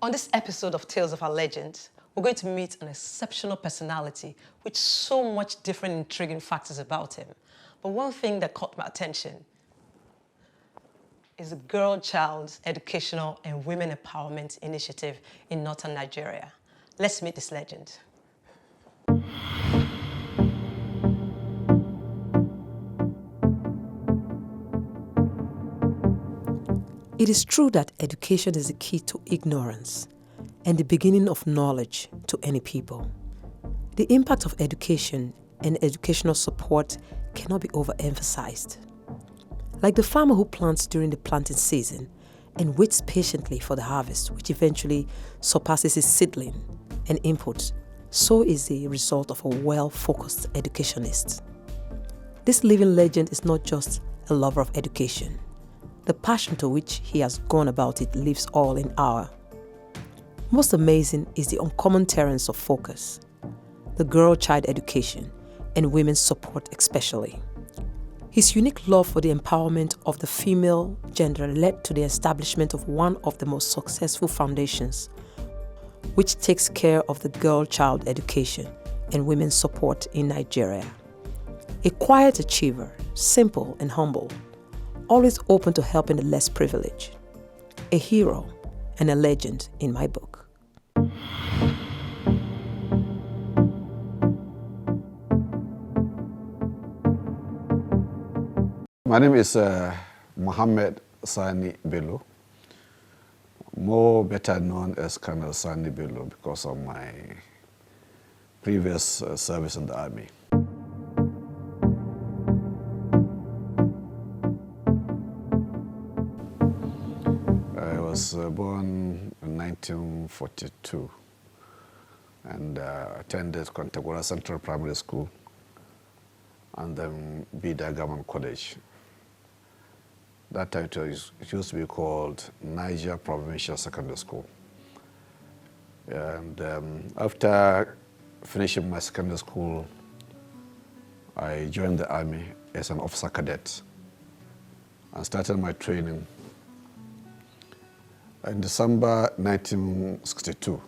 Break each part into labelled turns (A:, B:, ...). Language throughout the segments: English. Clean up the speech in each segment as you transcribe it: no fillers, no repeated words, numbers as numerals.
A: On this episode of Tales of Our Legend, we're going to meet an exceptional personality with so much different intriguing factors about him. But one thing that caught my attention is the Girl Child Educational and Women Empowerment Initiative in Northern Nigeria. Let's meet this legend.
B: It is true that education is the key to ignorance and the beginning of knowledge to any people. The impact of education and educational support cannot be overemphasized. Like the farmer who plants during the planting season and waits patiently for the harvest, which eventually surpasses his seedling and input, so is the result of a well-focused educationist. This living legend is not just a lover of education. The passion to which he has gone about it lives all in our. Most amazing is the uncommon terrains of focus, the girl-child education and women's support especially. His unique love for the empowerment of the female gender led to the establishment of one of the most successful foundations, which takes care of the girl-child education and women's support in Nigeria. A quiet achiever, simple and humble, always open to helping the less privileged. A hero and a legend in my book.
C: My name is Colonel Sani Bello, more better known as Colonel Sani Bello because of my previous service in the Army. I was born in 1942 and attended Kontagora Central Primary School and then Bida Government College. That time it used to be called Niger Provincial Secondary School. And after finishing my secondary school, I joined the Army as an officer cadet and started my training in December 1962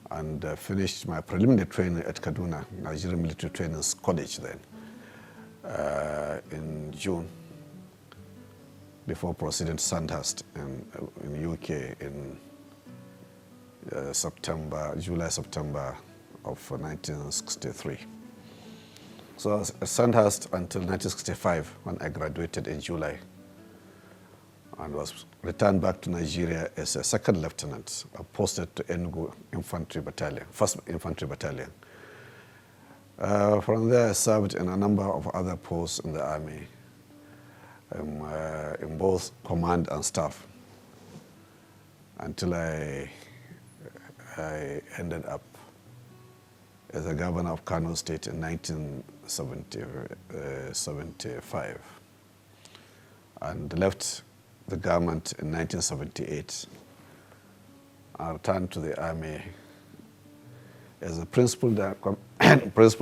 C: and finished my preliminary training at Kaduna, Nigerian Military Training College then, in June, before proceeding to Sandhurst in UK in July-September of 1963. So I was at Sandhurst until 1965 when I graduated in July and was returned back to Nigeria as a second lieutenant, posted to Enugu Infantry Battalion, 1st Infantry Battalion. From there, I served in a number of other posts in the Army, in both command and staff, until I ended up as a Governor of Kano State in 1975, and left the government in 1978. I returned to the Army as a principal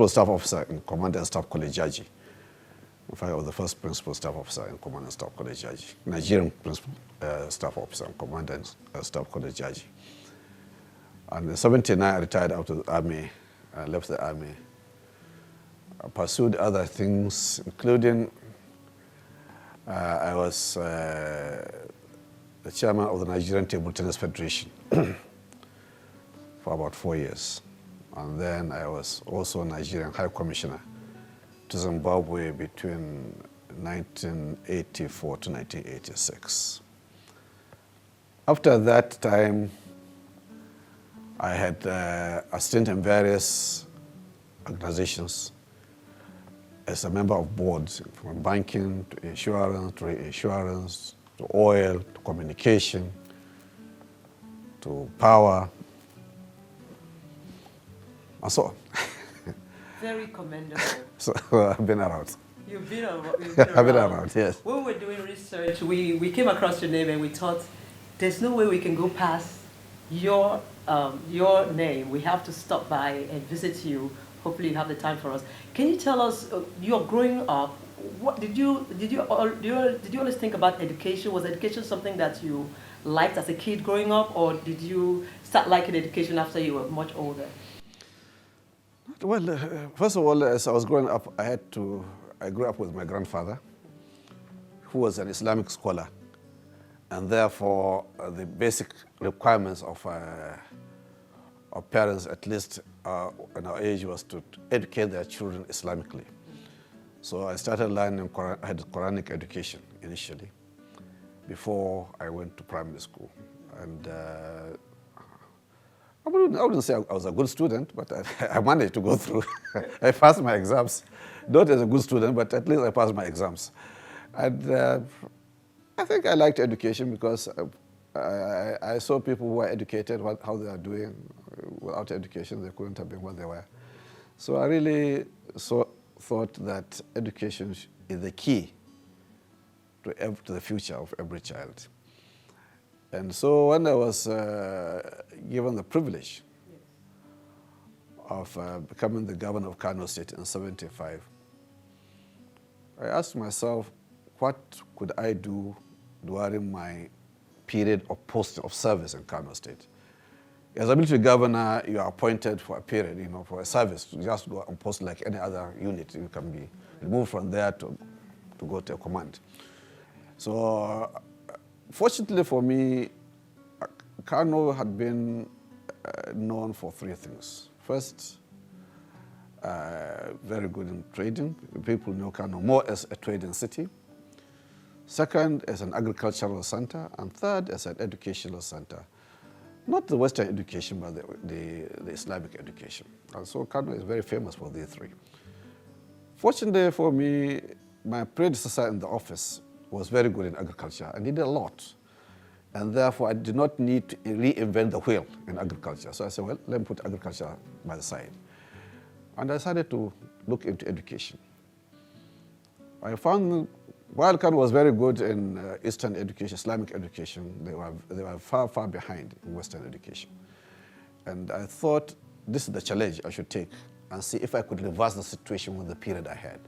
C: staff officer in Command and Staff College Jaji. In fact, I was the first principal staff officer in Command and Staff College Jaji, Nigerian principal staff officer in Command and Staff College Jaji. And in 1979, I retired out of the Army. I left the Army. I pursued other things, including I was the chairman of the Nigerian Table Tennis Federation for about 4 years. And then I was also Nigerian High Commissioner to Zimbabwe between 1984 to 1986. After that time, I had a stint in various organizations as a member of boards, from banking to insurance, to reinsurance, to oil, to communication, to power, and so on.
A: Very commendable.
C: So I've been around.
A: You've been around.
C: I've been around, yes.
A: When we were doing research, we came across your name and we thought, there's no way we can go past your name. We have to stop by and visit you. Hopefully you have the time for us. Can you tell us, you're growing up, what did you always think about education? Was education something that you liked as a kid growing up, or did you start liking education after you were much older?
C: Well, first of all, as I was growing up, I grew up with my grandfather, who was an Islamic scholar, and therefore the basic requirements of parents, at least in our age, was to educate their children Islamically. So I started learning I had Quranic education initially, before I went to primary school. And I wouldn't say I was a good student, but I managed to go through. I passed my exams. Not as a good student, but at least I passed my exams. And I think I liked education because I saw people who were educated, how they are doing. Without education, they couldn't have been what they were. So I really thought that education is the key to the future of every child. And so when I was given the privilege of becoming the Governor of Kano State in 1975, I asked myself, what could I do during my period of service in Kano State? As a military governor, you are appointed for a period, for a service. You just go and post like any other unit. You can be removed from there to go to a command. So fortunately for me, Kano had been known for three things. First, very good in trading. People know Kano more as a trading city. Second, as an agricultural center. And third, as an educational center. Not the Western education, but the Islamic education. And so Kano is very famous for these three. Fortunately for me, my predecessor in the office was very good in agriculture and did a lot. And therefore, I did not need to reinvent the wheel in agriculture. So I said, well, let me put agriculture by the side. And I decided to look into education. I found, while Kano was very good in Eastern education, Islamic education, they were far, far behind in Western education. And I thought, this is the challenge I should take and see if I could reverse the situation with the period I had.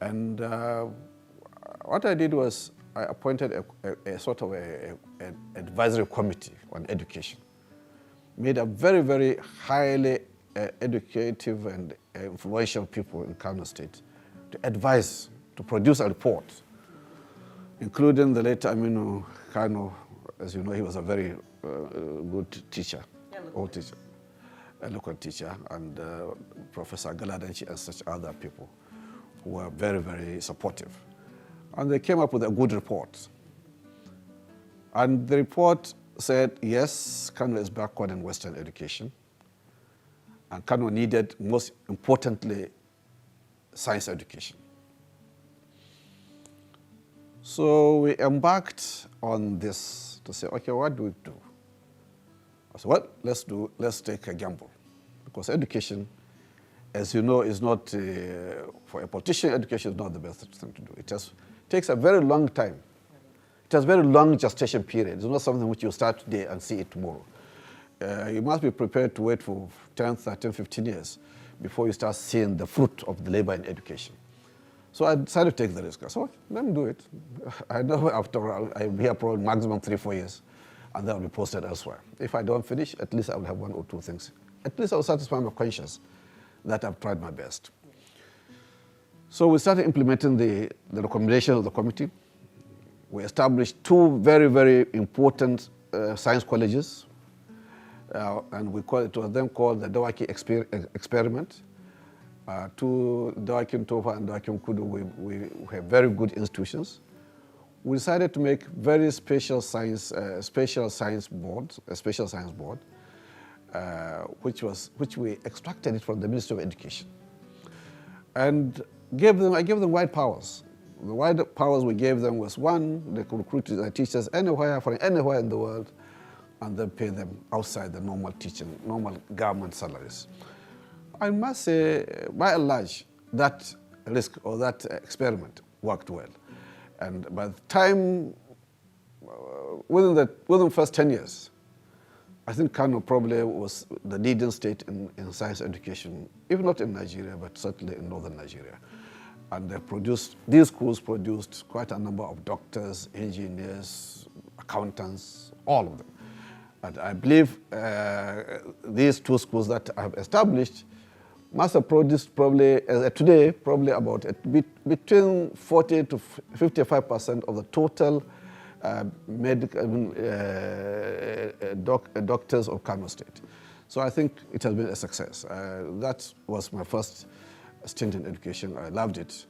C: And what I did was I appointed a sort of an advisory committee on education, made up very, very highly educative and influential people in Kano State to advise, to produce a report, including the late Aminu Kano. As you know, he was a very good teacher, old teacher, a local teacher, and Professor Galadanchi and such other people who were very, very supportive. And they came up with a good report. And the report said, yes, Kano is backward in Western education. And Kano needed, most importantly, science education. So we embarked on this to say, okay, what do we do? I said, well, let's take a gamble. Because education, as you know, is not, for a politician, education is not the best thing to do. It takes a very long time. It has a very long gestation period. It's not something which you start today and see it tomorrow. You must be prepared to wait for 10, 13, 15 years before you start seeing the fruit of the labor in education. So I decided to take the risk. I said, okay, let me do it. I know after all, I'll be here for maximum 3-4 years, and then I'll be posted elsewhere. If I don't finish, at least I will have 1 or 2 things. At least I'll satisfy my conscience that I've tried my best. So we started implementing the recommendations of the committee. We established 2 very, very important science colleges, and we call it, was then called the Dawaki experiment. To Dawakin Tofa and Dawakin Kudu, we have very good institutions. We decided to make very special science board, which we extracted it from the Ministry of Education, and I gave them wide powers. The wide powers we gave them was, 1, they could recruit their teachers anywhere, from anywhere in the world, and then pay them outside the normal government salaries. I must say, by and large, that risk or that experiment worked well. And by the time, within the first 10 years, I think Kano probably was the leading state in science education, if not in Nigeria, but certainly in northern Nigeria. And these schools produced quite a number of doctors, engineers, accountants, all of them. And I believe these two schools that I have established must have produced probably, today, probably about between 40 to 55% of the total doctors of Kano State. So I think it has been a success. That was my first stint in education. I loved it.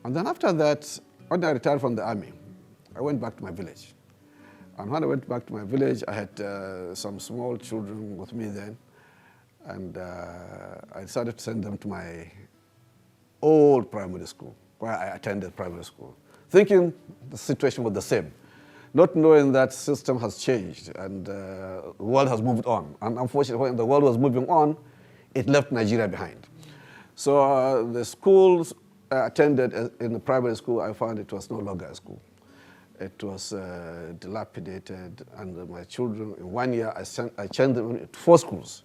C: And then after that, when I retired from the army, I went back to my village. And when I went back to my village, I had some small children with me then. And I decided to send them to my old primary school, where I attended primary school, thinking the situation was the same, not knowing that system has changed and the world has moved on. And unfortunately, when the world was moving on, it left Nigeria behind. So the schools I attended in the primary school, I found it was no longer a school. It was dilapidated, and my children, in 1 year, I changed them to 4 schools.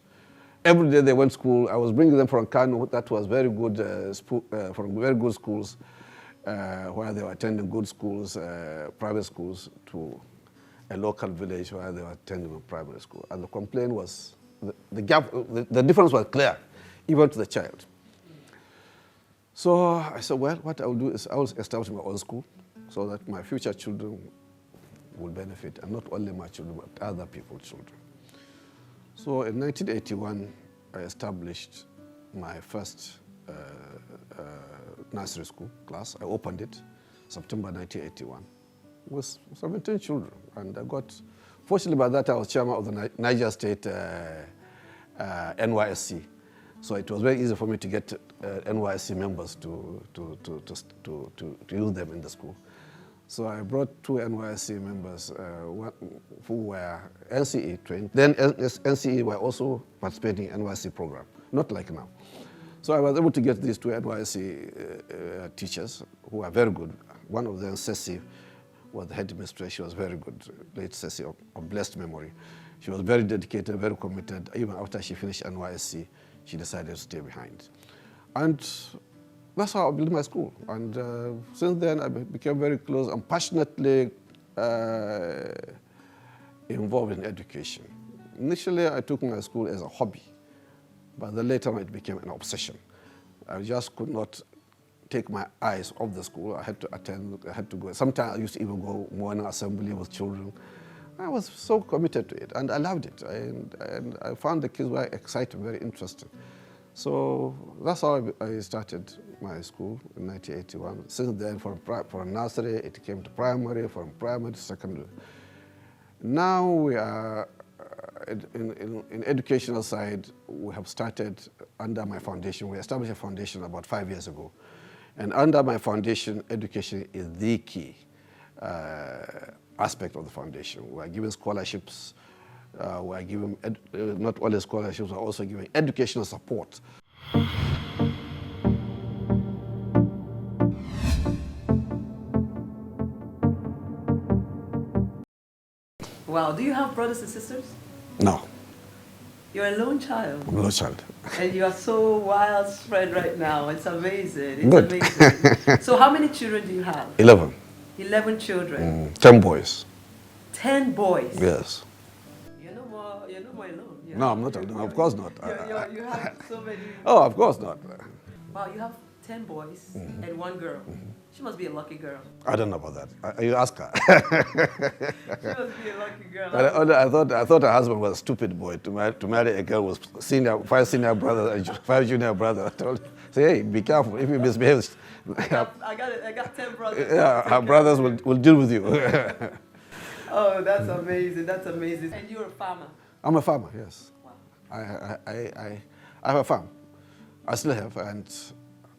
C: Every day they went to school. I was bringing them from Kano, that was very good, from very good schools, where they were attending good schools, private schools, to a local village where they were attending a primary school. And the complaint was, the gap, the difference was clear, even to the child. So I said, well, what I will do is I will establish my own school so that my future children will benefit, and not only my children, but other people's children. So in 1981, I established my first nursery school class. I opened it September 1981 with 17 children. And I got, fortunately by that I was chairman of the Niger State NYSC. So it was very easy for me to get NYSC members to use them in the school. So I brought 2 NYSC members who were NCE trained. Then NCE were also participating in NYSC program, not like now. So I was able to get these 2 NYSC teachers who are very good. One of them, Ceci, was the headmistress. She was very good, late Ceci of blessed memory. She was very dedicated, very committed. Even after she finished NYSC, she decided to stay behind. And that's how I built my school. And since then, I became very close and passionately involved in education. Initially, I took my school as a hobby, but then later it became an obsession. I just could not take my eyes off the school. I had to attend, I had to go. Sometimes I used to even go morning assembly with children. I was so committed to it, and I loved it. And I found the kids very exciting, very interesting. So that's how I started my school in 1981. Since then, from nursery, it came to primary, from primary to secondary. Now we are, in educational side, we have started under my foundation. We established a foundation about 5 years ago. And under my foundation, education is the key aspect of the foundation. We are giving scholarships. We are giving not only scholarships, we are also giving educational support.
A: Wow, do you have brothers and sisters?
C: No.
A: You're a lone child.
C: I'm a lone child.
A: And you are so widespread right now. It's amazing. It's
C: Good.
A: amazing. So how many children do you have?
C: 11.
A: 11 children.
C: 10 boys.
A: 10 boys.
C: Yes.
A: You're no more alone.
C: No, I'm not alone. Of course not.
A: You have so many.
C: Oh, of course not.
A: Wow, you have 10 boys and 1 girl. She must be a lucky girl.
C: I don't know about that. You ask her.
A: She must be a lucky girl.
C: But I thought her husband was a stupid boy to marry a girl with 5 senior brothers and 5 junior brothers. I told her, say, hey, be careful. If you misbehave,
A: I got 10 brothers.
C: Yeah, her brothers will deal with you.
A: Oh, that's amazing. That's amazing. And you're a farmer?
C: I'm a farmer, yes.
A: Wow.
C: I have a farm. I still have, and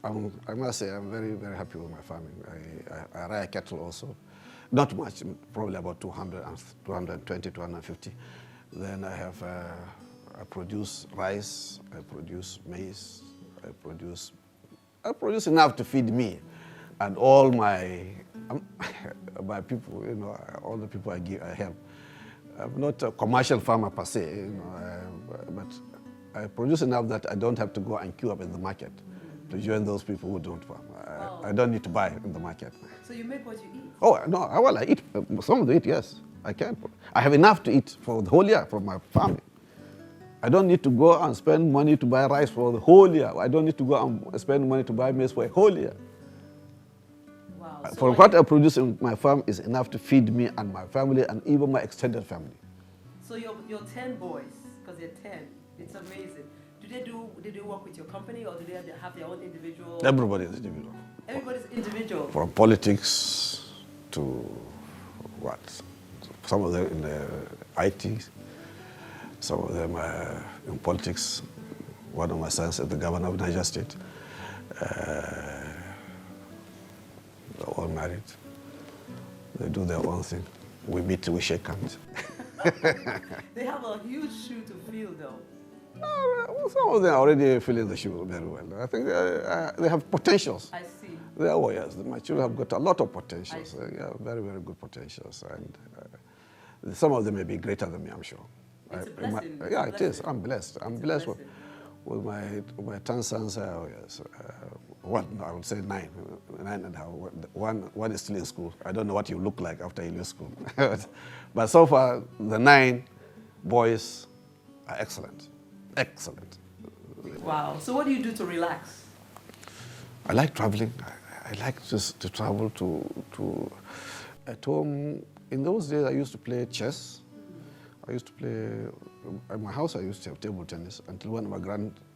C: I must say I'm very, very happy with my farming. I rear cattle also. Not much, probably about 200, 220, 250. Then I have, I produce rice, I produce maize, I produce enough to feed me and all my people, you know, all the people I help. I'm not a commercial farmer per se, you know, but I produce enough that I don't have to go and queue up in the market to join those people who don't farm. I don't need to buy in the market.
A: So you make what you eat?
C: Oh, no, well, I eat. Some of it, yes. I can't. I have enough to eat for the whole year from my family. I don't need to go and spend money to buy rice for the whole year. I don't need to go and spend money to buy maize for a whole year.
A: Wow.
C: For what I produce in my farm is enough to feed me and my family and even my extended family.
A: So your 10 boys, because they're 10, it's amazing. Do they work with your company, or do they have their own individual?
C: Everybody is individual.
A: Everybody's individual.
C: From politics to what? Some of them in the IT, some of them in politics. One of my sons is the governor of Nigerian State. They're all married. They do their own thing. We meet, we shake hands.
A: They have a huge shoe to fill, though.
C: Well, some of them are already filling the shoe very well. I think they have potentials.
A: I see.
C: They are warriors. My children have got a lot of potentials. Yeah, very, very good potentials. And some of them may be greater than me, I'm sure.
A: It's a blessing.
C: Yeah, it is. I'm blessed. I'm blessed with my 10 sons. Yes. Well, no, I would say 9 and a half. One is still in school. I don't know what you look like after you leave school. But so far, the 9 boys are excellent. Excellent.
A: Wow. So what do you do to relax?
C: I like traveling. I like just to travel to at home. In those days, I used to play chess. I used to play, at my house I used to have table tennis until one of my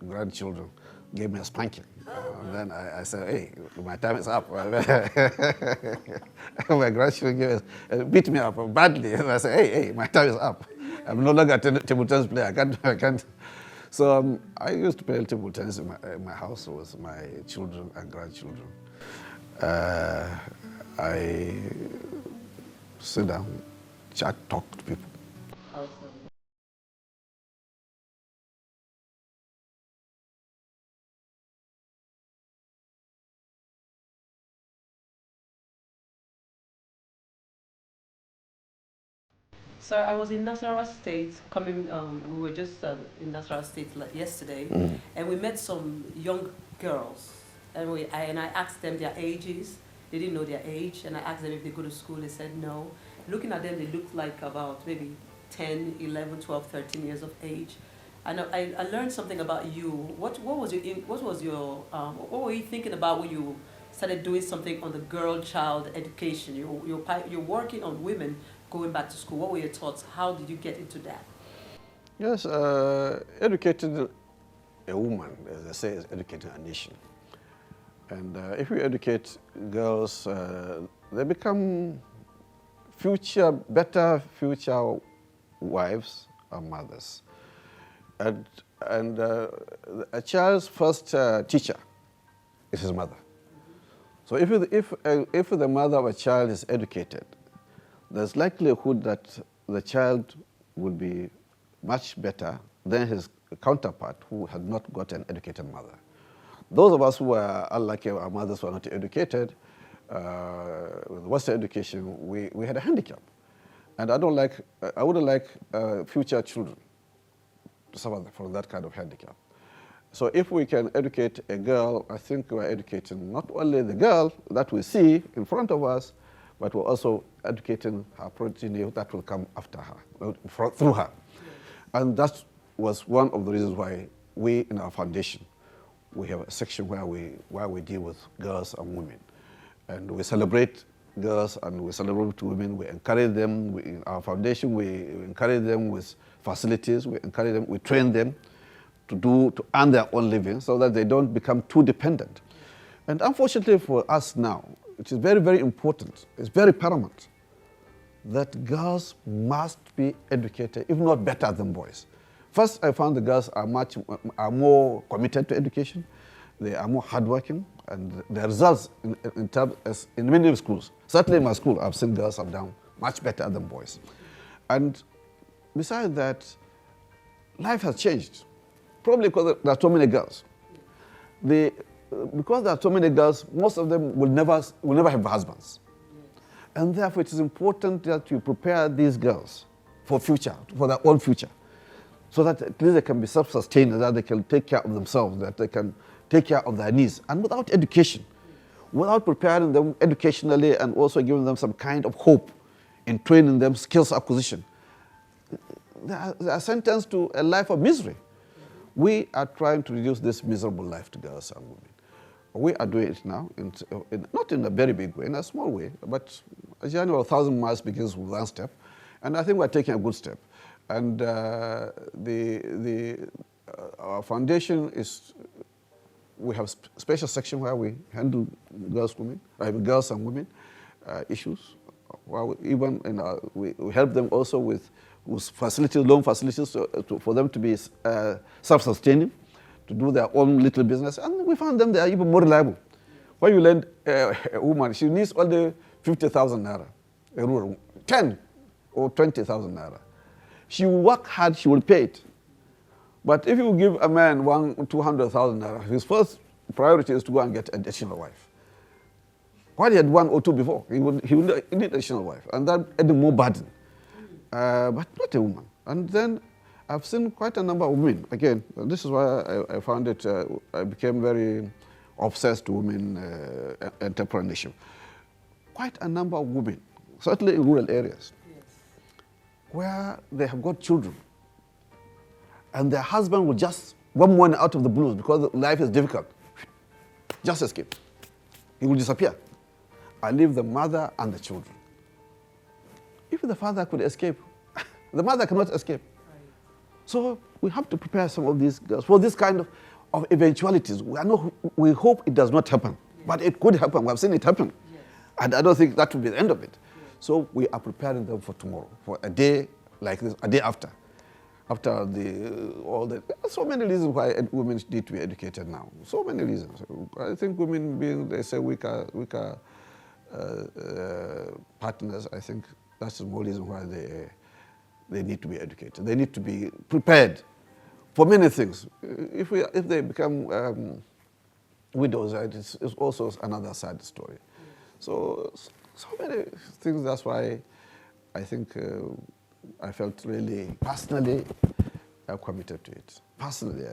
C: grandchildren gave me a spanking. And then I said, hey, my time is up. My grandchildren beat me up badly. And I said, hey, my time is up. I'm no longer a table tennis player. I can't. So I used to play table tennis in my house with my children and grandchildren. I sit down, chat, talk to people.
A: Awesome. So I was in Nasarawa State, we were just in Nasarawa State yesterday, and we met some young girls, and I asked them their ages. They didn't know their age, and I asked them if they go to school. They said no. Looking at them, they looked like about maybe 10, 11, 12, 13 years of age. And I learned something about you. What were you thinking about when you started doing something on the girl-child education? You're working on women going back to school. What were your thoughts? How did you get into that?
C: Yes, educating a woman, as I say, is educating a nation. And if you educate girls, they become better future wives or mothers. And a child's first teacher is his mother. So if the mother of a child is educated, there's likelihood that the child will be much better than his counterpart who had not got an educated mother. Those of us who are unlucky, our mothers were not educated, with Western education, we had a handicap. And I wouldn't like future children to suffer from that kind of handicap. So if we can educate a girl, I think we're educating not only the girl that we see in front of us, but we're also educating her progeny that will come after her, through her. And that was one of the reasons why we, in our foundation, we have a section where we deal with girls and women. And we celebrate girls and we celebrate women. We encourage them. In our foundation, we encourage them with facilities. We encourage them, we train them to earn their own living so that they don't become too dependent. And unfortunately for us now, it is very, very important, it's very paramount that girls must be educated, if not better than boys. First, I found the girls are more committed to education, they are more hardworking, and the results in many schools, certainly in my school, I've seen girls have done much better than boys. And besides that, life has changed, probably because there are so many girls. Because there are so many girls, most of them will never have husbands. And therefore, it is important that you prepare these girls for their own future, so that at least they can be self-sustained, that they can take care of themselves, that they can take care of their needs. And without education, without preparing them educationally and also giving them some kind of hope in training them, skills acquisition, they are sentenced to a life of misery. We are trying to reduce this miserable life to girls and women. We are doing it now, not in a very big way, in a small way, but a journey of 1,000 miles begins with one step, and I think we're taking a good step. And our foundation is, we have a special section where we handle girls and women issues. Well, even we help them also with facilities, loan facilities for them to be self-sustaining, to do their own little business, and we found them they are even more reliable. When you lend a woman, she needs only 50,000 naira, a rural, 10 or 20,000 naira. She will work hard, she will pay it. But if you give a man 200,000 naira, his first priority is to go and get an additional wife. While he had 1 or 2 before, he would need an additional wife, and that added more burden. But not a woman. And then I've seen quite a number of women. Again, this is why I found it, I became very obsessed to women entrepreneurship. Quite a number of women, certainly in rural areas, where they have got children, and their husband will just, one morning out of the blues, because life is difficult, just escape. He will disappear. I leave the mother and the children. If the father could escape, the mother cannot escape. Right. So we have to prepare some of these girls for this kind of eventualities. We hope it does not happen, but it could happen. We have seen it happen. Yes. And I don't think that will be the end of it. Yes. So we are preparing them for tomorrow, for a day like this, a day after. After so many reasons why women need to be educated now. So many reasons. I think women being, they say, weaker partners, I think that's the more reason why they need to be educated. They need to be prepared for many things. If they become widows, it's also another sad story. So many things. That's why I think I felt really personally committed to it. Personally,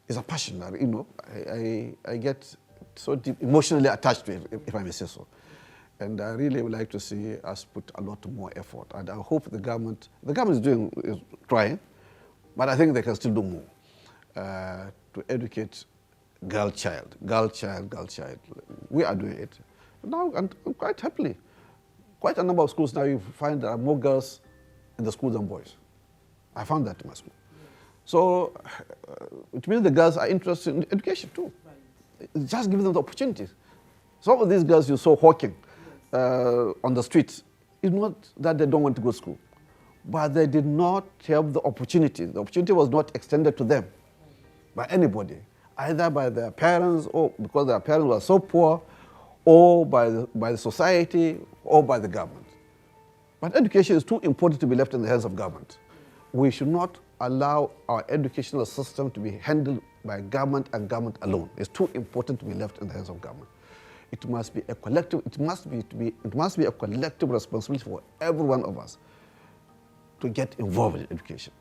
C: it's a passion. You know, I get so deep, emotionally attached to it, if I may say so. And I really would like to see us put a lot more effort. And I hope the government is trying, but I think they can still do more to educate girl child. We are doing it now, and quite happily. Quite a number of schools now, you find there are more girls in the school than boys. I found that in my school. So it means the girls are interested in education too. Right. Just give them the opportunities. Some of these girls you saw hawking on the streets, it's not that they don't want to go to school, but they did not have the opportunity. The opportunity was not extended to them by anybody, either by their parents, or because their parents were so poor, or by the society, or by the government. But education is too important to be left in the hands of government. We should not allow our educational system to be handled by government and government alone. It's too important to be left in the hands of government. It must be a collective. It must be a collective responsibility for every one of us to get involved in education.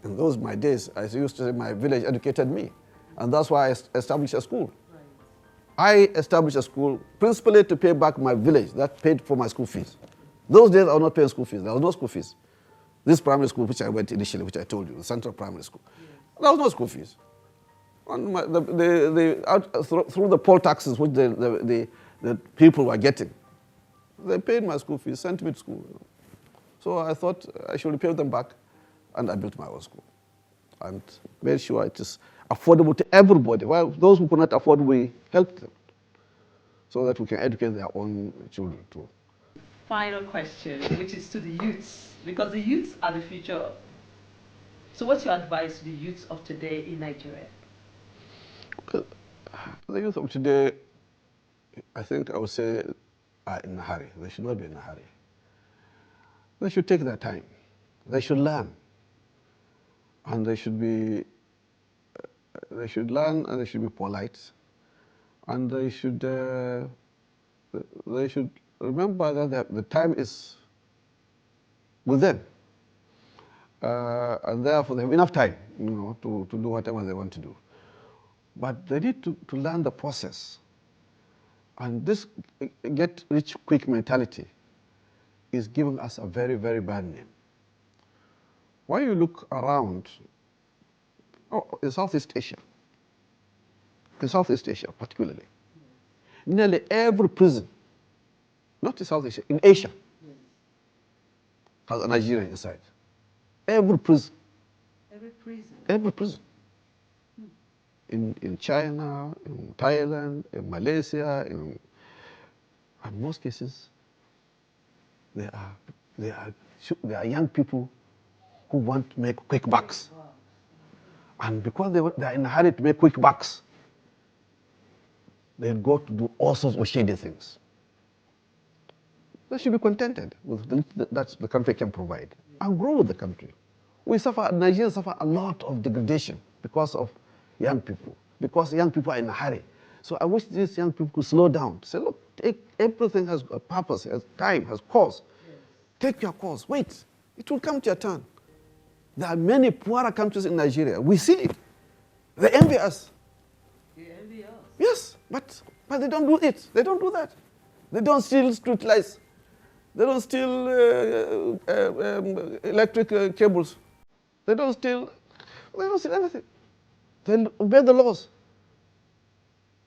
C: In those my days, I used to say my village educated me, and that's why I established a school. I established a school principally to pay back my village that paid for my school fees. Those days I was not paying school fees. There was no school fees. This primary school, which I went initially, which I told you, the Central Primary School, there was no school fees. Through the poll taxes which the people were getting, they paid my school fees, sent me to school. So I thought I should pay them back, and I built my own school and made sure it is affordable to everybody. Well, those who could not afford, we helped them so that we can educate their own children too.
A: Final question, which is to the youths, because the youths are the future. So what's your advice to the youths of today in Nigeria?
C: Well, the youth of today, I think I would say, are in a hurry. They should not be in a hurry. They should take their time. They should learn. And they should learn, and they should be polite. And they should remember that the time is with them. And therefore they have enough time, to do whatever they want to do. But they need to learn the process. And this get-rich-quick mentality is giving us a very, very bad name. When you look around, in Southeast Asia particularly, nearly every prison, not in South Asia, in Asia, has a Nigerian inside. Every prison.
A: Every prison.
C: Every prison. In China, in Thailand, in Malaysia, in most cases, they are young people who want to make quick bucks.
A: Wow.
C: And because they are in a hurry to make quick bucks, they go to do all sorts of shady things. They should be contented with that the country can provide and grow with the country. Nigerians suffer a lot of degradation because of young people, because young people are in a hurry. So I wish these young people could slow down. Say, look, everything has a purpose, has time, has cause. Yes. Take your course. Wait, it will come to your turn. There are many poorer countries in Nigeria. We see it. They envy us.
A: They envy us.
C: Yes, but they don't do it. They don't do that. They don't steal street lights. They don't steal electric cables. They don't steal anything. They obey the laws.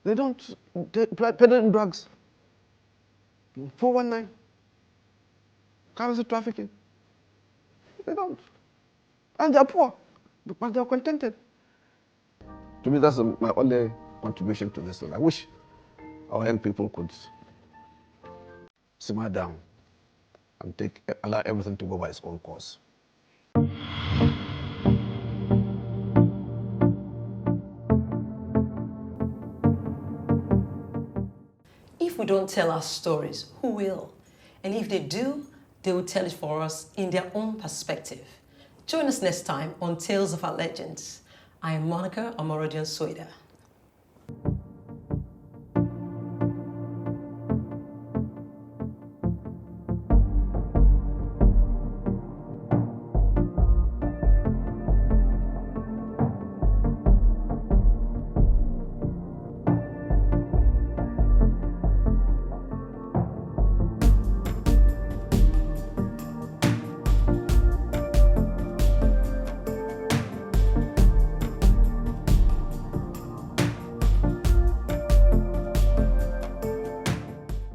C: They don't peddle in drugs. 419. Currency trafficking. They don't. And they're poor, but they're contented. To me, that's my only contribution to this. I wish our young people could simmer down and allow everything to go by its own course.
B: If we don't tell our stories, who will? And if they do, they will tell it for us in their own perspective. Join us next time on Tales of Our Legends. I am Monica Omorodion Soida.